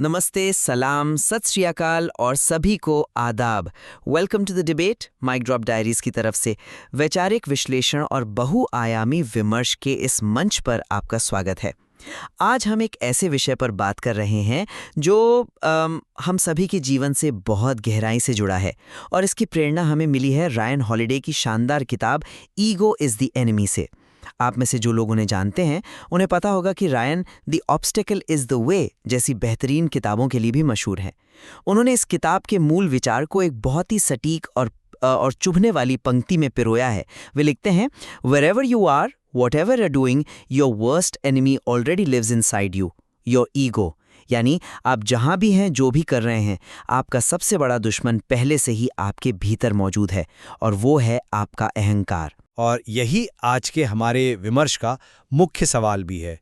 नमस्ते, सलाम, सत श्री अकाल और सभी को आदाब। Welcome to the debate mic drop diaries की तरफ से वैचारिक विश्लेषण और बहुआयामी विमर्श के इस मंच पर आपका स्वागत है। आज हम एक ऐसे विषय पर बात कर रहे हैं जो हम सभी के जीवन से बहुत गहराई से जुड़ा है और इसकी प्रेरणा हमें मिली है रायन हॉलिडे की शानदार किताब ईगो इज़ द एनिमी से। आप में से जो लोग उन्हें जानते हैं उन्हें पता होगा कि Ryan the obstacle is the way जैसी बेहतरीन किताबों के लिए भी मशहूर हैं। उन्होंने इस किताब के मूल विचार को एक बहुत ही सटीक और चुभने वाली पंक्ति में पिरोया है। वे लिखते हैं, Wherever you are, whatever you're doing, your worst enemy already lives inside you, your ego। यानी आप जहां भी हैं, जो भी कर रहे हैं, आपका सबसे बड़ा दुश्मन पहले से ही आपके भीतर मौजूद है और वो है आपका अहंकार। और यही आज के हमारे विमर्श का मुख्य सवाल भी है।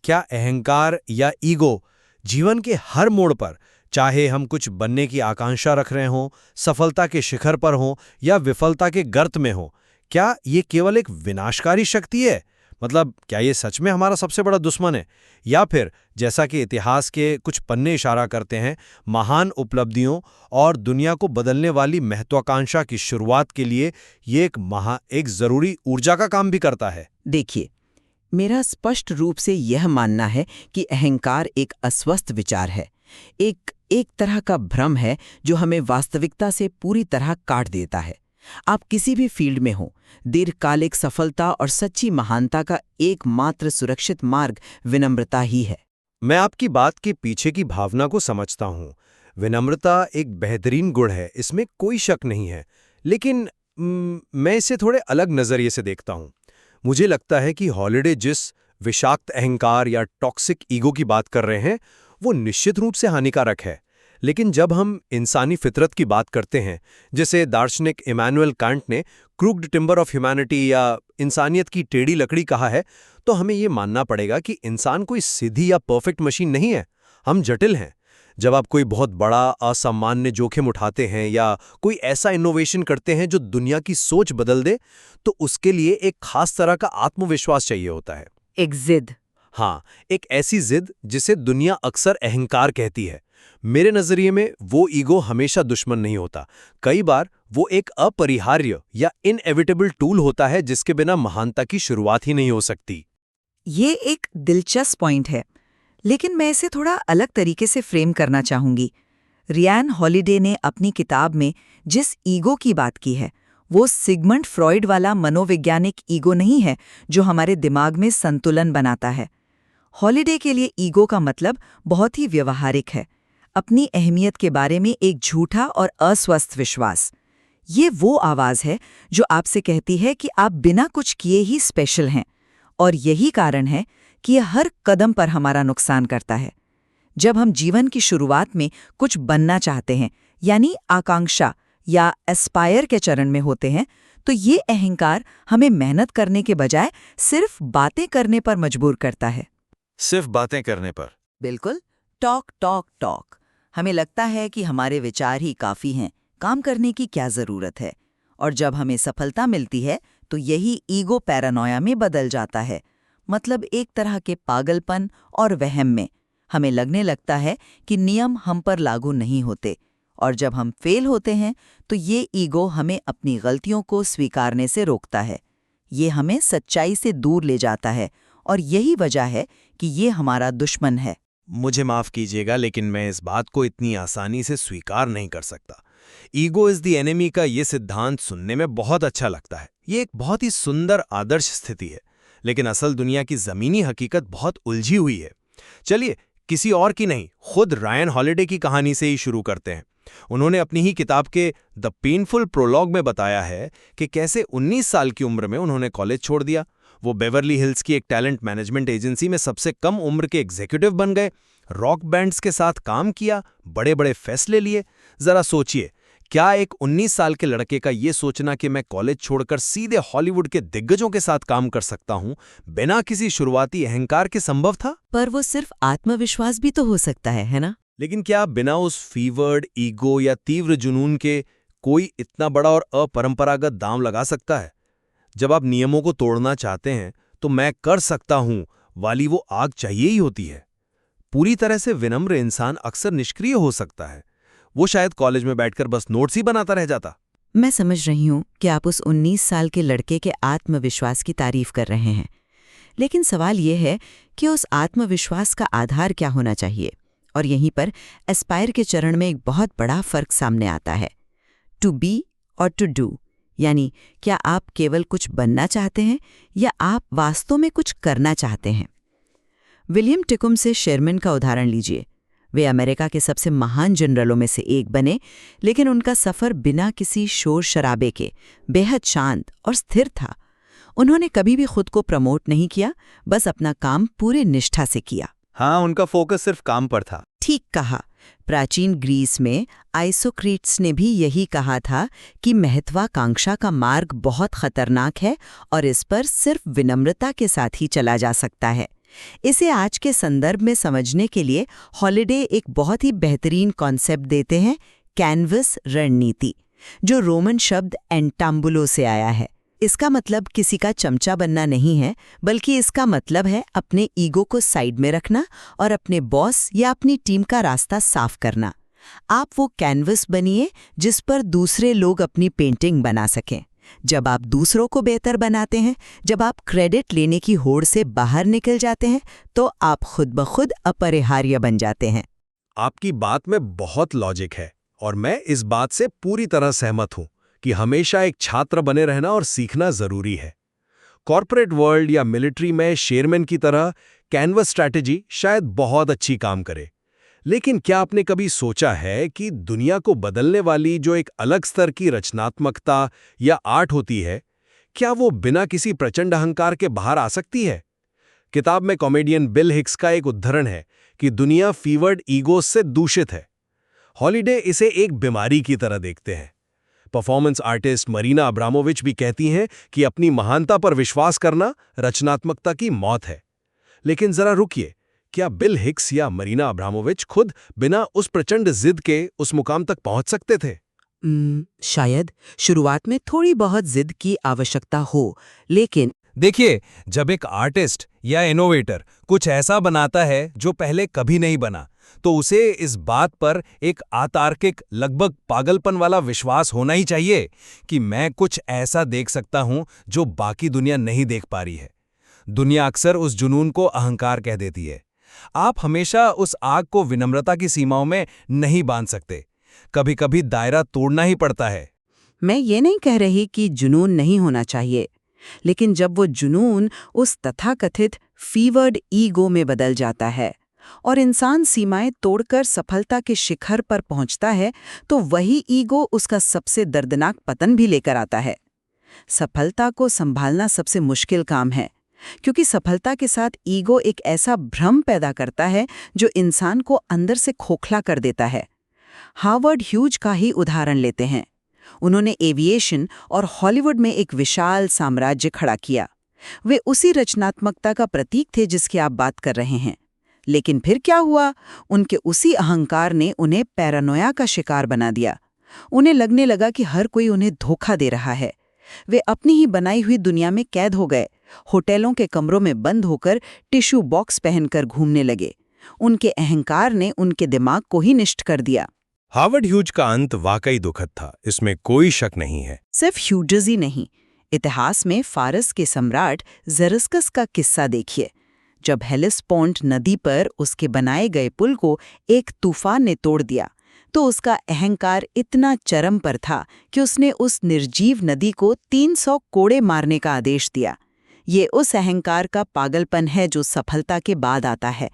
क्या अहंकार या ईगो जीवन के हर मोड़ पर, चाहे हम कुछ बनने की आकांक्षा रख रहे हों, सफलता के शिखर पर हों या विफलता के गर्त में हों, क्या ये केवल एक विनाशकारी शक्ति है? मतलब क्या ये सच में हमारा सबसे बड़ा दुश्मन है? या फिर जैसा कि इतिहास के कुछ पन्ने इशारा करते हैं, महान उपलब्धियों और दुनिया को बदलने वाली महत्वाकांक्षा की शुरुआत के लिए ये एक जरूरी ऊर्जा का काम भी करता है? देखिए, मेरा स्पष्ट रूप से यह मानना है कि अहंकार एक अस्वस्थ विचार है, एक तरह का भ्रम है जो हमें वास्तविकता से पूरी तरह काट देता है। आप किसी भी फील्ड में हो, दीर्घकालिक सफलता और सच्ची महानता का एकमात्र सुरक्षित मार्ग विनम्रता ही है। मैं आपकी बात के पीछे की भावना को समझता हूँ। विनम्रता एक बेहतरीन गुण है, इसमें कोई शक नहीं है। लेकिन मैं इसे थोड़े अलग नजरिए से देखता हूँ। मुझे लगता है कि हॉलिडे जिस विषाक्त अहंकार या टॉक्सिक ईगो की बात कर रहे हैं, वो निश्चित रूप से हानिकारक है। लेकिन जब हम इंसानी फितरत की बात करते हैं, जिसे दार्शनिक इमैनुअल कांट ने क्रूक्ड टिम्बर ऑफ ह्यूमैनिटी या इंसानियत की टेढ़ी लकड़ी कहा है, तो हमें ये मानना पड़ेगा कि इंसान कोई सीधी या परफेक्ट मशीन नहीं है। हम जटिल हैं। जब आप कोई बहुत बड़ा असामान्य जोखिम उठाते हैं या कोई ऐसा इनोवेशन करते हैं जो दुनिया की सोच बदल दे, तो उसके लिए एक खास तरह का आत्मविश्वास चाहिए होता है। एक जिद। हाँ, एक ऐसी जिद जिसे दुनिया अक्सर अहंकार कहती है। मेरे नजरिए में वो ईगो हमेशा दुश्मन नहीं होता। कई बार वो एक अपरिहार्य या इनएविटेबल टूल होता है जिसके बिना महानता की शुरुआत ही नहीं हो सकती। ये एक दिलचस्प पॉइंट है, लेकिन मैं इसे थोड़ा अलग तरीके से फ्रेम करना चाहूंगी। रियान हॉलिडे ने अपनी किताब में जिस ईगो की बात की है, वो सिगमंड फ्रॉइड वाला मनोवैज्ञानिक ईगो नहीं है जो हमारे दिमाग में संतुलन बनाता है। हॉलिडे के लिए ईगो का मतलब बहुत ही व्यवहारिक है, अपनी अहमियत के बारे में एक झूठा और अस्वस्थ विश्वास। ये वो आवाज है जो आपसे कहती है कि आप बिना कुछ किए ही स्पेशल हैं, और यही कारण है कि यह हर कदम पर हमारा नुकसान करता है। जब हम जीवन की शुरुआत में कुछ बनना चाहते हैं, यानी आकांक्षा या एस्पायर के चरण में होते हैं, तो ये अहंकार हमें मेहनत करने के बजाय सिर्फ बातें करने पर मजबूर करता है। सिर्फ बातें करने पर? बिल्कुल। Talk talk talk. हमें लगता है कि हमारे विचार ही काफी हैं, काम करने की क्या जरूरत है। और जब हमें सफलता मिलती है तो यही ईगो पैरानोया में बदल जाता है। मतलब एक तरह के पागलपन और वहम में। हमें लगने लगता है कि नियम हम पर लागू नहीं होते, और जब हम फेल होते हैं तो ये ईगो हमें अपनी गलतियों को स्वीकारने से रोकता है। ये हमें सच्चाई से दूर ले जाता है, और यही वजह है कि ये हमारा दुश्मन है। मुझे माफ कीजिएगा, लेकिन मैं इस बात को इतनी आसानी से स्वीकार नहीं कर सकता। ईगो इज द एनिमी का ये सिद्धांत सुनने में बहुत अच्छा लगता है। ये एक बहुत ही सुंदर आदर्श स्थिति है, लेकिन असल दुनिया की जमीनी हकीकत बहुत उलझी हुई है। चलिए किसी और की नहीं, खुद रायन हॉलिडे की कहानी से ही शुरू करते हैं। उन्होंने अपनी ही किताब के द पेनफुल प्रोलॉग में बताया है कि कैसे 19 साल की उम्र में उन्होंने कॉलेज छोड़ दिया। वो बेवर्ली हिल्स की एक टैलेंट मैनेजमेंट एजेंसी में सबसे कम उम्र के एग्जीक्यूटिव बन गए, रॉक बैंड्स के साथ काम किया, बड़े बड़े फैसले लिए। जरा सोचिए, क्या एक 19 साल के लड़के का ये सोचना कि मैं कॉलेज छोड़कर सीधे हॉलीवुड के दिग्गजों के साथ काम कर सकता हूं, बिना किसी शुरुआती अहंकार के संभव था? पर वो सिर्फ आत्मविश्वास भी तो हो सकता है ना? लेकिन क्या बिना उस फीवर्ड ईगो या तीव्र जुनून के कोई इतना बड़ा और अपरंपरागत दांव लगा सकता है? जब आप नियमों को तोड़ना चाहते हैं तो मैं कर सकता हूं वाली वो आग चाहिए ही होती है। पूरी तरह से विनम्र इंसान अक्सर निष्क्रिय हो सकता है। वो शायद कॉलेज में बैठकर बस नोट्स ही बनाता रह जाता। मैं समझ रही हूँ कि आप उस 19 साल के लड़के के आत्मविश्वास की तारीफ कर रहे हैं, लेकिन सवाल यह है कि उस आत्मविश्वास का आधार क्या होना चाहिए। और यहीं पर एस्पायर के चरण में एक बहुत बड़ा फर्क सामने आता है, टू बी और टू डू। यानी क्या आप केवल कुछ बनना चाहते हैं या आप वास्तव में कुछ करना चाहते हैं। विलियम टिकुम से शेरमैन का उदाहरण लीजिए। वे अमेरिका के सबसे महान जनरलों में से एक बने, लेकिन उनका सफ़र बिना किसी शोर शराबे के बेहद शांत और स्थिर था। उन्होंने कभी भी खुद को प्रमोट नहीं किया, बस अपना काम पूरे निष्ठा से किया। हाँ, उनका फोकस सिर्फ काम पर था। ठीक कहा। प्राचीन ग्रीस में आइसोक्रेट्स ने भी यही कहा था कि महत्वाकांक्षा का मार्ग बहुत खतरनाक है और इस पर सिर्फ विनम्रता के साथ ही चला जा सकता है। इसे आज के संदर्भ में समझने के लिए हॉलिडे एक बहुत ही बेहतरीन कॉन्सेप्ट देते हैं, कैनवस रणनीति, जो रोमन शब्द एंटाम्बुलो से आया है। इसका मतलब किसी का चमचा बनना नहीं है, बल्कि इसका मतलब है अपने ईगो को साइड में रखना और अपने बॉस या अपनी टीम का रास्ता साफ करना। आप वो कैनवस बनिए जिस पर दूसरे लोग अपनी पेंटिंग बना सकें। जब आप दूसरों को बेहतर बनाते हैं, जब आप क्रेडिट लेने की होड़ से बाहर निकल जाते हैं, तो आप खुद ब खुद अपरिहार्य बन जाते हैं। आपकी बात में बहुत लॉजिक है और मैं इस बात से पूरी तरह सहमत हूं कि हमेशा एक छात्र बने रहना और सीखना जरूरी है। कॉर्पोरेट वर्ल्ड या मिलिट्री में शेरमैन की तरह कैनवस स्ट्रैटेजी शायद बहुत अच्छी काम करे, लेकिन क्या आपने कभी सोचा है कि दुनिया को बदलने वाली जो एक अलग स्तर की रचनात्मकता या आर्ट होती है, क्या वो बिना किसी प्रचंड अहंकार के बाहर आ सकती है? किताब में कॉमेडियन बिल हिक्स का एक उद्धरण है कि दुनिया फीवर्ड ईगोस से दूषित है। हॉलिडे इसे एक बीमारी की तरह देखते हैं। परफॉर्मेंस आर्टिस्ट मरीना अब्रामोविच भी कहती हैं कि अपनी महानता पर विश्वास करना रचनात्मकता की मौत है। लेकिन जरा रुकिए, क्या बिल हिक्स या मरीना अब्रामोविच खुद बिना उस प्रचंड जिद के उस मुकाम तक पहुंच सकते थे? शायद शुरुआत में थोड़ी बहुत जिद की आवश्यकता हो, लेकिन देखिए, जब एक आर्टिस्ट या इनोवेटर कुछ ऐसा बनाता है जो पहले कभी नहीं बना, तो उसे इस बात पर एक अतार्किक, लगभग पागलपन वाला विश्वास होना ही चाहिए कि मैं कुछ ऐसा देख सकता हूं जो बाकी दुनिया नहीं देख पा रही है। दुनिया अक्सर उस जुनून को अहंकार कह देती है। आप हमेशा उस आग को विनम्रता की सीमाओं में नहीं बांध सकते। कभी कभी दायरा तोड़ना ही पड़ता है। मैं ये नहीं कह रही कि जुनून नहीं होना चाहिए, लेकिन जब वो जुनून उस तथाकथित फीवर्ड ईगो में बदल जाता है और इंसान सीमाएं तोड़कर सफलता के शिखर पर पहुंचता है, तो वही ईगो उसका सबसे दर्दनाक पतन भी लेकर आता है। सफलता को संभालना सबसे मुश्किल काम है, क्योंकि सफलता के साथ ईगो एक ऐसा भ्रम पैदा करता है जो इंसान को अंदर से खोखला कर देता है। हार्वर्ड ह्यूज का ही उदाहरण लेते हैं। उन्होंने एविएशन और हॉलीवुड में एक विशाल साम्राज्य खड़ा किया। वे उसी रचनात्मकता का प्रतीक थे जिसकी आप बात कर रहे हैं। लेकिन फिर क्या हुआ? उनके उसी अहंकार ने उन्हें पैरानोया का शिकार बना दिया। उन्हें लगने लगा कि हर कोई उन्हें धोखा दे रहा है। वे अपनी ही बनाई हुई दुनिया में कैद हो गए। होटलों के कमरों में बंद होकर टिश्यू बॉक्स पहनकर घूमने लगे। उनके अहंकार ने उनके दिमाग को ही निष्ठ कर दिया। हार्वर्ड ह्यूज का अंत वाकई दुखद था, इसमें कोई शक नहीं है। सिर्फ ह्यूज ही नहीं, इतिहास में फारस के सम्राट ज़रस्कस का किस्सा देखिए। जब हेलेस्पोंट नदी पर उसके बनाए गए पुल को एक तूफान ने तोड़ दिया, तो उसका अहंकार इतना चरम पर था कि उसने उस निर्जीव नदी को 300 कोड़े मारने का आदेश दिया। ये उस अहंकार का पागलपन है जो सफलता के बाद आता है।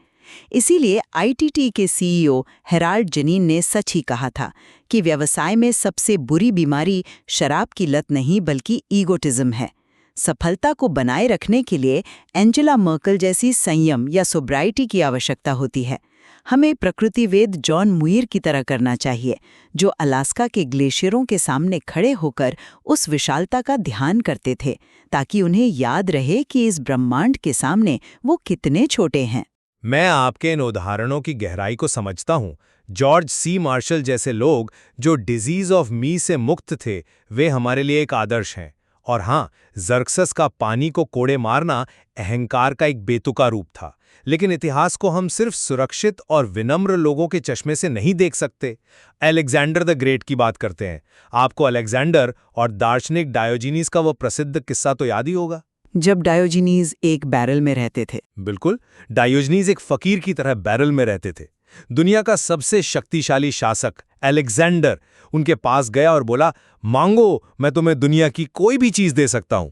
इसीलिए आईटीटी के सीईओ हेराल्ड जेनिन ने सच ही कहा था कि व्यवसाय में सबसे बुरी बीमारी शराब की लत नहीं बल्कि ईगोटिज्म है। सफलता को बनाए रखने के लिए एंजेला मर्कल जैसी संयम या सोब्राइटी की आवश्यकता होती है। हमें प्रकृतिवेद जॉन मुइर की तरह करना चाहिए, जो अलास्का के ग्लेशियरों के सामने खड़े होकर उस विशालता का ध्यान करते थे, ताकि उन्हें याद रहे कि इस ब्रह्मांड के सामने वो कितने छोटे हैं। मैं आपके इन उदाहरणों की गहराई को समझता हूँ। जॉर्ज सी मार्शल जैसे लोग जो डिजीज ऑफ मी से मुक्त थे, वे हमारे लिए एक आदर्श हैं। और हाँ, ज़र्क्सस का पानी को कोड़े मारना अहंकार का एक बेतुका रूप था। लेकिन इतिहास को हम सिर्फ सुरक्षित और विनम्र लोगों के चश्मे से नहीं देख सकते। अलेक्जेंडर द ग्रेट की बात करते हैं। आपको अलेक्जेंडर और दार्शनिक डायोजीनीज का वो प्रसिद्ध किस्सा तो याद ही होगा। जब डायोजीनीज एक बैरल में रहते थे। बिल्कुल, डायोजनीज एक फकीर की तरह बैरल में रहते थे। दुनिया का सबसे शक्तिशाली शासक अलेक्जेंडर उनके पास गया और बोला, मांगो, मैं तुम्हें दुनिया की कोई भी चीज दे सकता हूं।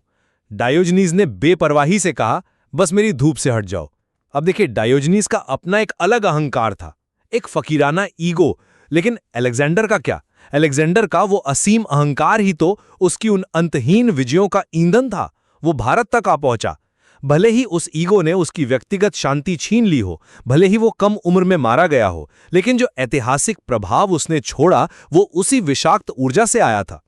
डायोजनीज ने बेपरवाही से कहा, बस मेरी धूप से हट जाओ। अब देखिए, डायोजनीज का अपना एक अलग अहंकार था, एक फकीराना ईगो। लेकिन अलेक्जेंडर का क्या? अलेक्जेंडर का वो असीम अहंकार ही तो उसकी उन अंतहीन विजयों का ईंधन था। वो भारत तक आ पहुंचा। भले ही उस ईगो ने उसकी व्यक्तिगत शांति छीन ली हो, भले ही वो कम उम्र में मारा गया हो, लेकिन जो ऐतिहासिक प्रभाव उसने छोड़ा वो उसी विषाक्त ऊर्जा से आया था।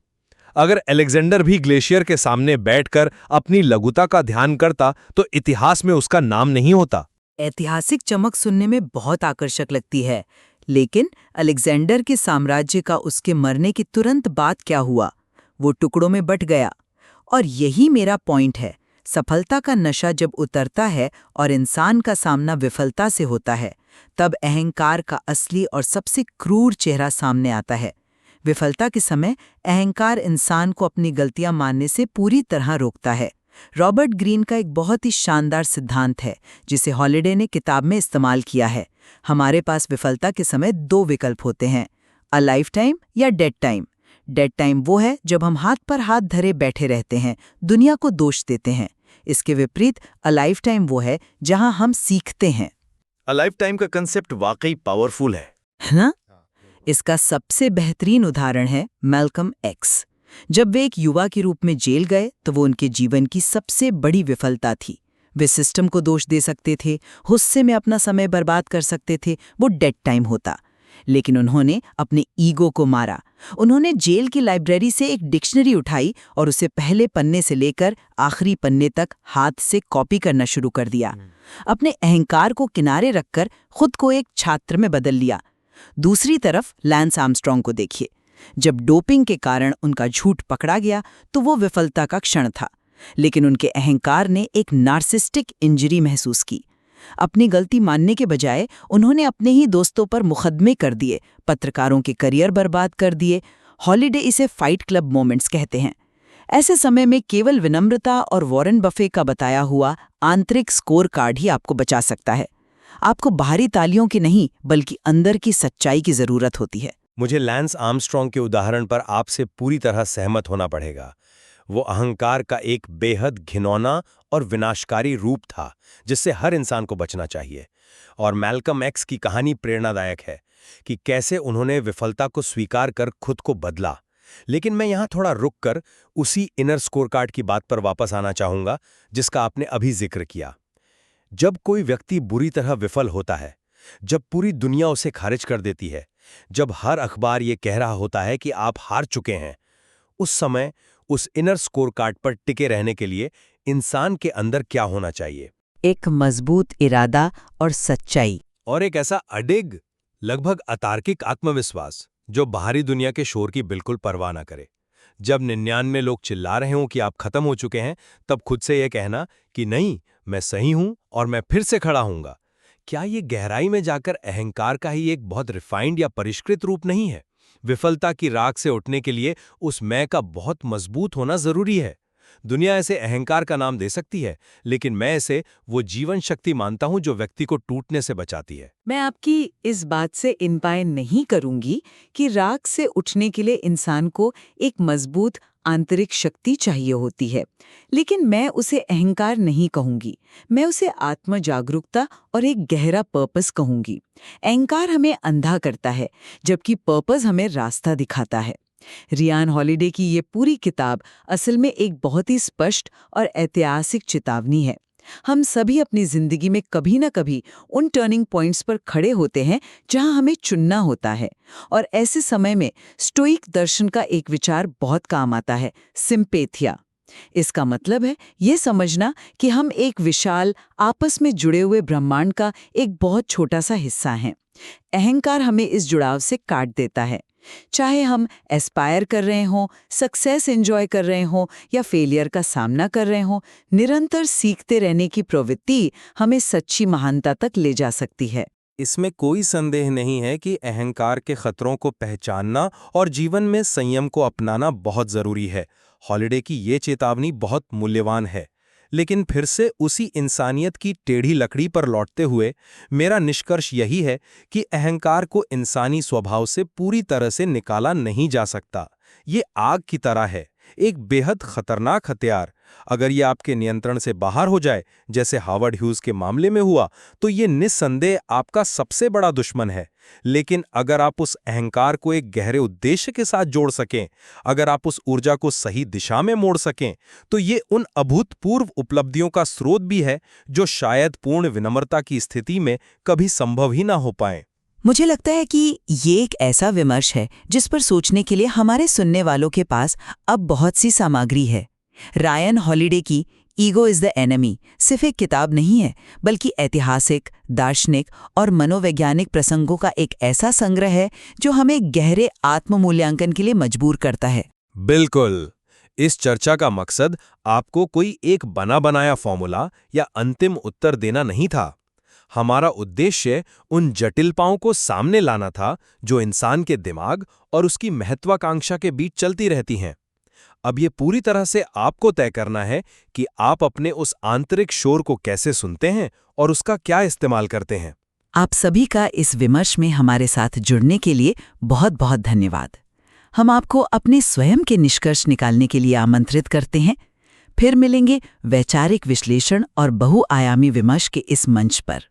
अगर अलेक्जेंडर भी ग्लेशियर के सामने बैठकर अपनी लघुता का ध्यान करता तो इतिहास में उसका नाम नहीं होता। ऐतिहासिक चमक सुनने में बहुत आकर्षक लगती है, लेकिन अलेक्जेंडर के साम्राज्य का उसके मरने के तुरंत बाद क्या हुआ? वो टुकड़ों में बट गया। और यही मेरा पॉइंट है। सफलता का नशा जब उतरता है और इंसान का सामना विफलता से होता है, तब अहंकार का असली और सबसे क्रूर चेहरा सामने आता है। विफलता के समय अहंकार इंसान को अपनी गलतियां मानने से पूरी तरह रोकता है। रॉबर्ट ग्रीन का एक बहुत ही शानदार सिद्धांत है, जिसे हॉलिडे ने किताब में इस्तेमाल किया है। हमारे पास विफलता के समय दो विकल्प होते हैं, अ लाइफ टाइम या डेड टाइम। डेड टाइम वो है जब हम हाथ पर हाथ धरे बैठे रहते हैं, दुनिया को दोष देते हैं। इसके विपरीत अ लाइफ टाइम वो है जहां हम सीखते हैं। अ लाइफ टाइम का कंसेप्ट वाकई पावरफुल है ना? इसका सबसे बेहतरीन उदाहरण है मैल्कम एक्स। जब वे एक युवा के रूप में जेल गए तो वो उनके जीवन की सबसे बड़ी विफलता थी। वे सिस्टम को दोष दे सकते थे, गुस्से में अपना समय बर्बाद कर सकते थे, वो डेड टाइम होता। लेकिन उन्होंने अपने ईगो को मारा। उन्होंने जेल की लाइब्रेरी से एक डिक्शनरी उठाई और उसे पहले पन्ने से लेकर आखिरी पन्ने तक हाथ से कॉपी करना शुरू कर दिया। अपने अहंकार को किनारे रखकर खुद को एक छात्र में बदल लिया। दूसरी तरफ लैंस आर्मस्ट्रॉन्ग को देखिए। जब डोपिंग के कारण उनका झूठ पकड़ा गया तो वो विफलता का क्षण था, लेकिन उनके अहंकार ने एक नार्सिस्टिक इंजरी महसूस की। अपनी गलती मानने के बजाय उन्होंने अपने ही दोस्तों पर मुकदमे कर दिए, पत्रकारों के करियर बर्बाद कर दिए। हॉलिडे इसे फाइट क्लब मोमेंट्स कहते हैं। ऐसे समय में केवल विनम्रता और वॉरेन बफे का बताया हुआ आंतरिक स्कोर कार्ड ही आपको बचा सकता है। आपको बाहरी तालियों की नहीं, बल्कि अंदर की सच्चाई की जरूरत होती है। मुझे लैंस आर्मस्ट्रॉन्ग के उदाहरण पर आपसे पूरी तरह सहमत होना पड़ेगा। वो अहंकार का एक बेहद घिनौना और विनाशकारी रूप था जिससे हर इंसान को बचना चाहिए। और मैल्कम एक्स की कहानी प्रेरणादायक है कि कैसे उन्होंने विफलता को स्वीकार कर खुद को बदला। लेकिन मैं यहाँ थोड़ा रुककर उसी इनर स्कोरकार्ड की बात पर वापस आना चाहूँगा जिसका आपने अभी जिक्र किया। जब कोई व्यक्ति बुरी तरह विफल होता है, जब पूरी दुनिया उसे खारिज कर देती है, जब हर अखबार ये कह रहा होता है कि आप हार चुके हैं, उस समय उस इनर स्कोरकार्ड पर टिके रहने के लिए इंसान के अंदर क्या होना चाहिए? एक मजबूत इरादा और सच्चाई, और एक ऐसा अडिग, लगभग अतार्किक आत्मविश्वास जो बाहरी दुनिया के शोर की बिल्कुल परवाह न करे। जब 99 लोग चिल्ला रहे हों कि आप खत्म हो चुके हैं, तब खुद से यह कहना कि नहीं, मैं सही हूं और मैं फिर से खड़ा हूंगा। क्या ये गहराई में जाकर अहंकार का ही एक बहुत रिफाइंड या परिष्कृत रूप नहीं है? विफलता की राख से उठने के लिए उस मैं का बहुत मजबूत होना जरूरी है। दुनिया इसे अहंकार का नाम दे सकती है, लेकिन मैं इसे वो जीवन शक्ति मानता हूं जो व्यक्ति को टूटने से बचाती है। मैं आपकी इस बात से इनपाय नहीं करूंगी कि राख से उठने के लिए इंसान को एक मजबूत आंतरिक शक्ति चाहिए होती है, लेकिन मैं उसे अहंकार नहीं कहूंगी। मैं उसे आत्म जागरूकता और एक गहरा पर्पस कहूंगी। अहंकार हमें अंधा करता है, जबकि पर्पस हमें रास्ता दिखाता है। रियान हॉलिडे की ये पूरी किताब असल में एक बहुत ही स्पष्ट और ऐतिहासिक चेतावनी है। हम सभी अपनी जिंदगी में कभी न कभी उन टर्निंग पॉइंट्स पर खड़े होते हैं जहां हमें चुनना होता है, और ऐसे समय में स्टोइक दर्शन का एक विचार बहुत काम आता है, सिम्पेथिया। इसका मतलब है ये समझना कि हम एक विशाल, आपस में जुड़े हुए ब्रह्मांड का एक बहुत छोटा सा हिस्सा हैं। अहंकार हमें इस जुड़ाव से काट देता है। चाहे हम एस्पायर कर रहे हों, सक्सेस एंजॉय कर रहे हों या फेलियर का सामना कर रहे हों, निरंतर सीखते रहने की प्रवृत्ति हमें सच्ची महानता तक ले जा सकती है। इसमें कोई संदेह नहीं है कि अहंकार के खतरों को पहचानना और जीवन में संयम को अपनाना बहुत जरूरी है। हॉलिडे की ये चेतावनी बहुत मूल्यवान है। लेकिन फिर से उसी इंसानियत की टेढ़ी लकड़ी पर लौटते हुए मेरा निष्कर्ष यही है कि अहंकार को इंसानी स्वभाव से पूरी तरह से निकाला नहीं जा सकता। ये आग की तरह है, एक बेहद खतरनाक हथियार। अगर ये आपके नियंत्रण से बाहर हो जाए, जैसे हार्वर्ड ह्यूज के मामले में हुआ, तो ये निस्संदेह आपका सबसे बड़ा दुश्मन है। लेकिन अगर आप उस अहंकार को एक गहरे उद्देश्य के साथ जोड़ सकें, अगर आप उस ऊर्जा को सही दिशा में मोड़ सकें, तो ये उन अभूतपूर्व उपलब्धियों का स्रोत भी है जो शायद पूर्ण विनम्रता की स्थिति में कभी संभव ही ना हो पाए। मुझे लगता है कि ये एक ऐसा विमर्श है जिस पर सोचने के लिए हमारे सुनने वालों के पास अब बहुत सी सामग्री है। रायन हॉलिडे की ईगो इज द एनिमी सिर्फ एक किताब नहीं है, बल्कि ऐतिहासिक, दार्शनिक और मनोवैज्ञानिक प्रसंगों का एक ऐसा संग्रह है जो हमें गहरे आत्म-मूल्यांकन के लिए मजबूर करता है। बिल्कुल। इस चर्चा का मकसद आपको कोई एक बना बनाया फॉर्मूला या अंतिम उत्तर देना नहीं था। हमारा उद्देश्य उन जटिलताओं को सामने लाना था जो इंसान के दिमाग और उसकी महत्वाकांक्षा के बीच चलती रहती हैं। अब ये पूरी तरह से आपको तय करना है कि आप अपने उस आंतरिक शोर को कैसे सुनते हैं और उसका क्या इस्तेमाल करते हैं। आप सभी का इस विमर्श में हमारे साथ जुड़ने के लिए बहुत बहुत धन्यवाद। हम आपको अपने स्वयं के निष्कर्ष निकालने के लिए आमंत्रित करते हैं। फिर मिलेंगे वैचारिक विश्लेषण और बहुआयामी विमर्श के इस मंच पर।